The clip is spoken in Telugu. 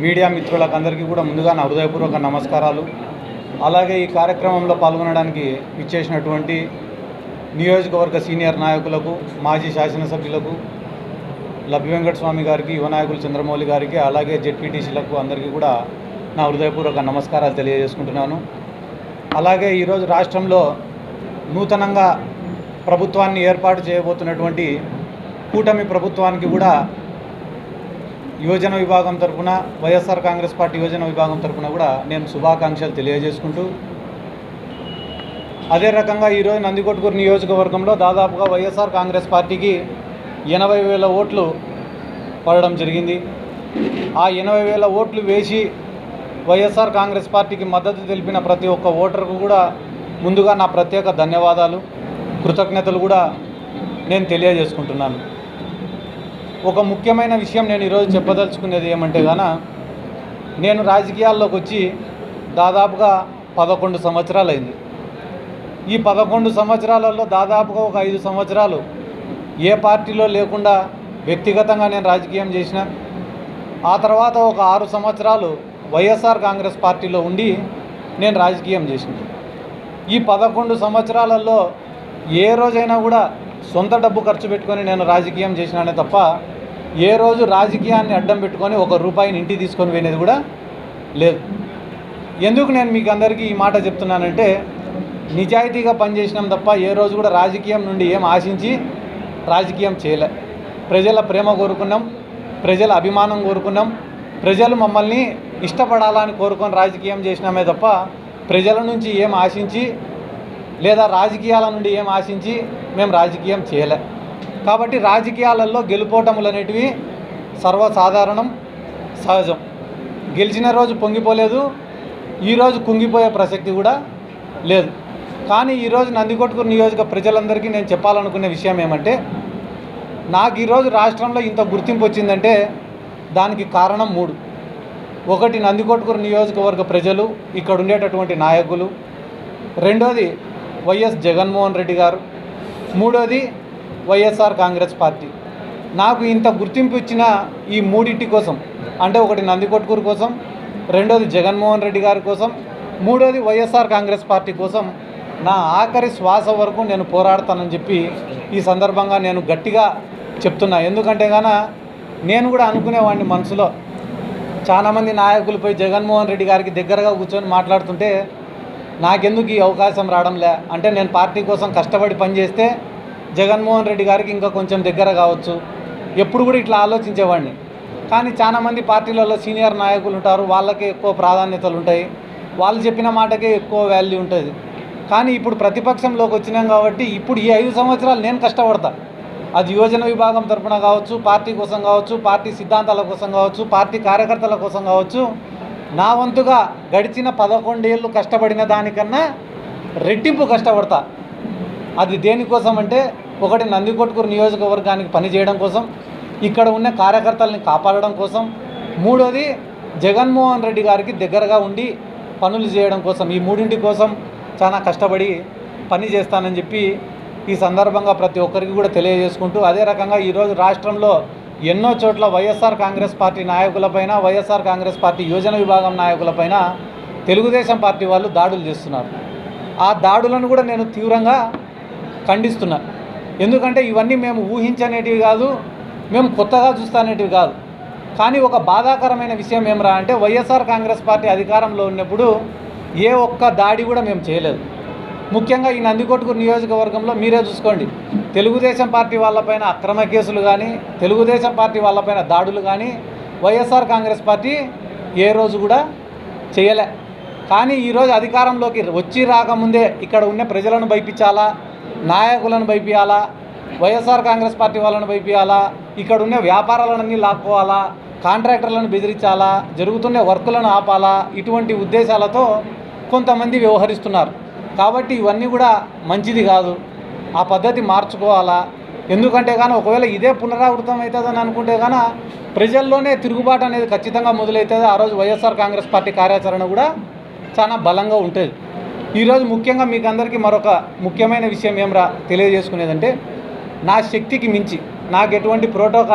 మీడియా మిత్రులకు అందరికీ కూడా ముందుగా నా హృదయపూర్వక నమస్కారాలు. అలాగే ఈ కార్యక్రమంలో పాల్గొనడానికి ఇచ్చేసినటువంటి నియోజకవర్గ సీనియర్ నాయకులకు, మాజీ శాసనసభ్యులకు, లబ్బి వెంకట స్వామి గారికి, యువ నాయకులు చంద్రమౌళి గారికి, అలాగే జెడ్పీటీసీలకు అందరికీ కూడా నా హృదయపూర్వక నమస్కారాలు తెలియజేసుకుంటున్నాను. అలాగే ఈరోజు రాష్ట్రంలో నూతనంగా ప్రభుత్వాన్ని ఏర్పాటు చేయబోతున్నటువంటి కూటమి ప్రభుత్వానికి కూడా యువజన విభాగం తరఫున, వైఎస్ఆర్ కాంగ్రెస్ పార్టీ యువజన విభాగం తరఫున కూడా నేను శుభాకాంక్షలు తెలియజేసుకుంటూ, అదే రకంగా ఈరోజు నందికొట్కూరు నియోజకవర్గంలో దాదాపుగా వైఎస్ఆర్ కాంగ్రెస్ పార్టీకి 80,000 ఓట్లు పడడం జరిగింది. ఆ 80,000 ఓట్లు వేసి వైఎస్ఆర్ కాంగ్రెస్ పార్టీకి మద్దతు తెలిపిన ప్రతి ఒక్క ఓటర్కు కూడా ముందుగా నా ప్రత్యేక ధన్యవాదాలు, కృతజ్ఞతలు కూడా నేను తెలియజేసుకుంటున్నాను. ఒక ముఖ్యమైన విషయం నేను ఈరోజు చెప్పదలుచుకునేది ఏమంటే నేను రాజకీయాల్లోకి వచ్చి దాదాపుగా 11 సంవత్సరాలు అయింది. ఈ 11 సంవత్సరాలలో దాదాపుగా ఒక 5 సంవత్సరాలు ఏ పార్టీలో లేకుండా వ్యక్తిగతంగా నేను రాజకీయం చేసిన, ఆ తర్వాత ఒక 6 సంవత్సరాలు వైఎస్ఆర్ కాంగ్రెస్ పార్టీలో ఉండి నేను రాజకీయం చేసిన. ఈ 11 సంవత్సరాలలో ఏ రోజైనా కూడా సొంత డబ్బు ఖర్చు పెట్టుకొని నేను రాజకీయం చేసినానే తప్ప ఏ రోజు రాజకీయాన్ని అడ్డం పెట్టుకొని 1 రూపాయిని ఇంటికి తీసుకొని పోయినది కూడా లేదు. ఎందుకు నేను మీకు అందరికీ ఈ మాట చెప్తున్నానంటే, నిజాయితీగా పనిచేసినాం తప్ప ఏ రోజు కూడా రాజకీయం నుండి ఏం ఆశించి రాజకీయం చేయలే. ప్రజల ప్రేమ కోరుకున్నాం, ప్రజల అభిమానం కోరుకున్నాం, ప్రజలు మమ్మల్ని ఇష్టపడాలని కోరుకొని రాజకీయం చేసినామే తప్ప ప్రజల నుంచి ఏం ఆశించి లేదా రాజకీయాల నుండి ఏం ఆశించి మేము రాజకీయం చేయలే. కాబట్టి రాజకీయాలలో గెలుపోటములు అనేటివి సర్వసాధారణం, సహజం. గెలిచిన రోజు పొంగిపోలేదు, ఈరోజు కుంగిపోయే ప్రసక్తి కూడా లేదు. కానీ ఈరోజు నందికొట్కూరు నియోజక ప్రజలందరికీ నేను చెప్పాలనుకునే విషయం ఏమంటే, నాకు ఈరోజు రాష్ట్రంలో ఇంత గుర్తింపు వచ్చిందంటే దానికి కారణం 3. ఒకటి, నందికొట్కూరు నియోజకవర్గ ప్రజలు, ఇక్కడ ఉండేటటువంటి నాయకులు. రెండోది వైఎస్ జగన్మోహన్ రెడ్డి గారు. మూడోది వైఎస్ఆర్ కాంగ్రెస్ పార్టీ. నాకు ఇంత గుర్తింపు ఇచ్చిన ఈ 3 కోసం, అంటే ఒకటి నందికొట్కూరు కోసం, రెండోది జగన్మోహన్ రెడ్డి గారి కోసం, మూడోది వైఎస్ఆర్ కాంగ్రెస్ పార్టీ కోసం నా ఆఖరి శ్వాస వరకు నేను పోరాడతానని చెప్పి ఈ సందర్భంగా నేను గట్టిగా చెప్తున్నా. ఎందుకంటే నేను కూడా అనుకునేవాడిని మనసులో, చాలామంది నాయకులపై జగన్మోహన్ రెడ్డి గారికి దగ్గరగా కూర్చొని మాట్లాడుతుంటే నాకెందుకు ఈ అవకాశం రావడంలే, అంటే నేను పార్టీ కోసం కష్టపడి పనిచేస్తే జగన్మోహన్ రెడ్డి గారికి ఇంకా కొంచెం దగ్గర కావచ్చు, ఎప్పుడు కూడా ఇట్లా ఆలోచించేవాడిని. కానీ చాలామంది పార్టీలలో సీనియర్ నాయకులు ఉంటారు, వాళ్ళకే ఎక్కువ ప్రాధాన్యతలు ఉంటాయి, వాళ్ళు చెప్పిన మాటకే ఎక్కువ వాల్యూ ఉంటుంది. కానీ ఇప్పుడు ప్రతిపక్షంలోకి వచ్చినాం కాబట్టి ఇప్పుడు ఈ 5 సంవత్సరాలు నేను కష్టపడతా. అది యువజన విభాగం తరఫున కావచ్చు, పార్టీ కోసం కావచ్చు, పార్టీ సిద్ధాంతాల కోసం కావచ్చు, పార్టీ కార్యకర్తల కోసం కావచ్చు, నా వంతుగా గడిచిన 11 ఏళ్ళు కష్టపడిన దానికన్నా రెట్టింపు కష్టపడతా. అది దేనికోసం అంటే, ఒకటి నందికొట్కూరు నియోజకవర్గానికి పనిచేయడం కోసం, ఇక్కడ ఉన్న కార్యకర్తల్ని కాపాడడం కోసం, మూడోది జగన్మోహన్ రెడ్డి గారికి దగ్గరగా ఉండి పనులు చేయడం కోసం. ఈ 3 కోసం చాలా కష్టపడి పని చేస్తానని చెప్పి ఈ సందర్భంగా ప్రతి ఒక్కరికి కూడా తెలియజేసుకుంటూ, అదే రకంగా ఈరోజు రాష్ట్రంలో ఎన్నో చోట్ల వైఎస్ఆర్ కాంగ్రెస్ పార్టీ నాయకులపైన, వైఎస్ఆర్ కాంగ్రెస్ పార్టీ యోజన విభాగం నాయకులపైన తెలుగుదేశం పార్టీ వాళ్ళు దాడులు చేస్తున్నారు. ఆ దాడులను కూడా నేను తీవ్రంగా ఖండిస్తున్నా. ఎందుకంటే ఇవన్నీ మేము ఊహించనేటివి కాదు, మేము కొత్తగా చూస్తానేటివి కాదు. కానీ ఒక బాధాకరమైన విషయం ఏమరా అంటే, వైఎస్ఆర్ కాంగ్రెస్ పార్టీ అధికారంలో ఉన్నప్పుడు ఏ ఒక్క దాడి కూడా మేము చేయలేదు. ముఖ్యంగా ఈ నందికొట్కూరు నియోజకవర్గంలో మీరే చూసుకోండి, తెలుగుదేశం పార్టీ వాళ్ళపైన అక్రమ కేసులు కానీ, తెలుగుదేశం పార్టీ వాళ్ళపైన దాడులు కానీ వైఎస్ఆర్ కాంగ్రెస్ పార్టీ ఏ రోజు కూడా చేయలే. కానీ ఈరోజు అధికారంలోకి వచ్చి రాకముందే ఇక్కడ ఉన్న ప్రజలను భయపించాలా, నాయకులను భయపియాలా, వైఎస్ఆర్ కాంగ్రెస్ పార్టీ వాళ్ళను భయపియాలా, ఇక్కడ ఉన్న వ్యాపారాలన్నీ లాక్కోవాలా, కాంట్రాక్టర్లను బెదిరించాలా, జరుగుతున్న వర్కులను ఆపాలా, ఇటువంటి ఉద్దేశాలతో కొంతమంది వ్యవహరిస్తున్నారు. కాబట్టి ఇవన్నీ కూడా మంచిది కాదు, ఆ పద్ధతి మార్చుకోవాలా. ఎందుకంటే ఒకవేళ ఇదే పునరావృతం అవుతుందని అనుకుంటే ప్రజల్లోనే తిరుగుబాటు అనేది ఖచ్చితంగా మొదలవుతుంది. ఆ రోజు వైఎస్ఆర్ కాంగ్రెస్ పార్టీ కార్యాచరణ కూడా చాలా బలంగా ఉంటుంది. ఈరోజు ముఖ్యంగా మీకు అందరికీ మరొక ముఖ్యమైన విషయం తెలియజేసుకునేదంటే, నా శక్తికి మించి నాకు ఎటువంటి ప్రోటోకాల్